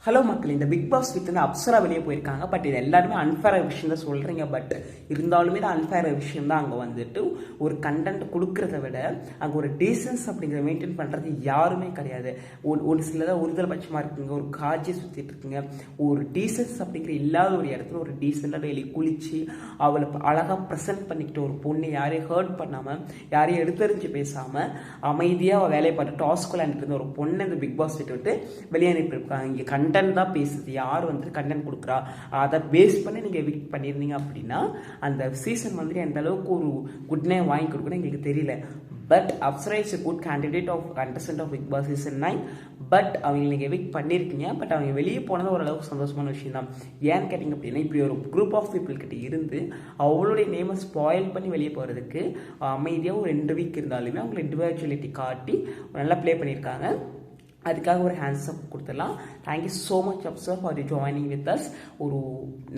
Hello மக்கள், இந்த big pass வீட்டில் அப்சரா வெளியே போயிருக்காங்க. பட் இது எல்லாருமே அன்ஃபேர் விஷயம் தான் சொல்கிறீங்க. பட் இருந்தாலுமே தான் அன்ஃபேர் விஷயம் தான். அங்கே வந்துட்டு ஒரு கண்டென்ட் கொடுக்குறத விட அங்கே ஒரு டீசன்ஸ் அப்படிங்கிறத மெயின்டைன் பண்ணுறது யாருமே கிடையாது. ஒரு சிலதான் ஒருதல் பட்சமாக இருக்குங்க, ஒரு காட்சியை சுற்றிட்டு இருக்குங்க. ஒரு டீசன்ஸ் அப்படிங்கிற இல்லாத ஒரு இடத்துல ஒரு டீசெண்டாக டெய்லி குளிச்சு அவளை அழகாக ப்ரெசென்ட் பண்ணிக்கிட்டு ஒரு பொண்ணு யாரையும் ஹர்ட் பண்ணாமல் யாரையும் எடுத்தறிஞ்சு பேசாமல் அமைதியாக அவள் வேலையை பார்த்து டாஸ்க் விளையாண்டுட்டு இருந்த ஒரு பொண்ணை இந்த பிக் பாஸ் வீட்டை விட்டு வெளியே அனுப்பியிருக்காங்க. இங்கே கண்டென்ட் தான் பேசுது, யார் வந்துட்டு கண்டென்ட் கொடுக்குறா அதை பேஸ் பண்ணி நீங்கள் எவிக்ட் பண்ணியிருந்தீங்க அப்படின்னா அந்த சீசன் வந்துட்டு எந்த அளவுக்கு ஒரு குட் நேம் வாங்கி கொடுக்கணும் எங்களுக்கு தெரியல. But Apsara is a good candidate of contestant of big boss season 9. But அவங்க நீங்கள் எவிக்ட் பண்ணியிருக்கீங்க. பட் அவங்க வெளியே போனது ஓரளவுக்கு சந்தோஷமான விஷயம் தான். ஏன்னு கேட்டிங்க அப்படின்னா இப்படி ஒரு குரூப் ஆஃப் பீப்புள் கிட்ட இருந்து அவளுடைய நேமை ஸ்பாயில் பண்ணி வெளியே போகிறதுக்கு அமைதியாக ஒரு 2 வீக் இருந்தாலுமே அவங்களை இண்டிவிஜுவலிட்டி காட்டி நல்லா ப்ளே பண்ணியிருக்காங்க. அதுக்காக ஒரு ஹேண்ட்ஸ் அப் கொடுத்துடலாம். Thank you so much Afsar for joining with us. ஒரு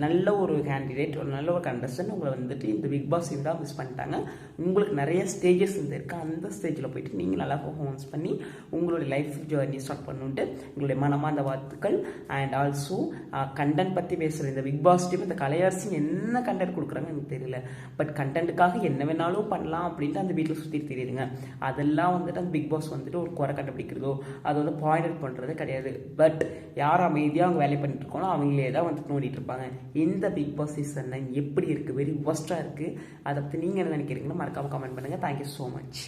நல்ல ஒரு கேண்டிடேட், ஒரு நல்ல ஒரு கண்டஸ்டன்ட் உங்களை வந்துட்டு இந்த பிக் பாஸ் தான் மிஸ் பண்ணிட்டாங்க. உங்களுக்கு நிறைய ஸ்டேஜஸ் இருக்குது, அந்த ஸ்டேஜில் போயிட்டு நீங்கள் நல்லா பர்ஃபார்மன்ஸ் பண்ணி உங்களுடைய லைஃப் ஜேர்னி ஸ்டார்ட் பண்ணுன்ட்டு உங்களுடைய மனமார்ந்த வாழ்த்துக்கள். அண்ட் ஆல்சோ கண்டென்ட் பற்றி பேசுகிற இந்த பிக் பாஸ் டீம் இந்த கலையரசி என்ன கண்டென்ட் கொடுக்குறாங்க எனக்கு தெரியல. பட் கண்டென்ட்டுக்காக என்ன வேணாலும் பண்ணலாம் அப்படின்ட்டு அந்த வீட்டில் சுற்றிட்டு தெரியுதுங்க. அதெல்லாம் வந்துட்டு அந்த பிக் பாஸ் வந்துட்டு ஒரு குறை கண்டுபிடிக்கிறதோ அது வந்து பாயிண்ட் அவுட் பண்ணுறது கிடையாது. பட் யார் அமைதியாக அவங்க வேலை பண்ணிட்டு இருக்கோங்களோ அவங்களே தான் வந்துட்டு நோண்டிட்டு இருப்பாங்க. இந்த பிக் பாஸ் சீசன் 9 எப்படி இருக்குது, வெரி ஒஸ்ட்டாக இருக்குது. அதை பற்றி நீங்கள் என்ன நினைக்கிறீங்கன்னு மறக்காமல் கமெண்ட் பண்ணுங்கள். Thank you so much.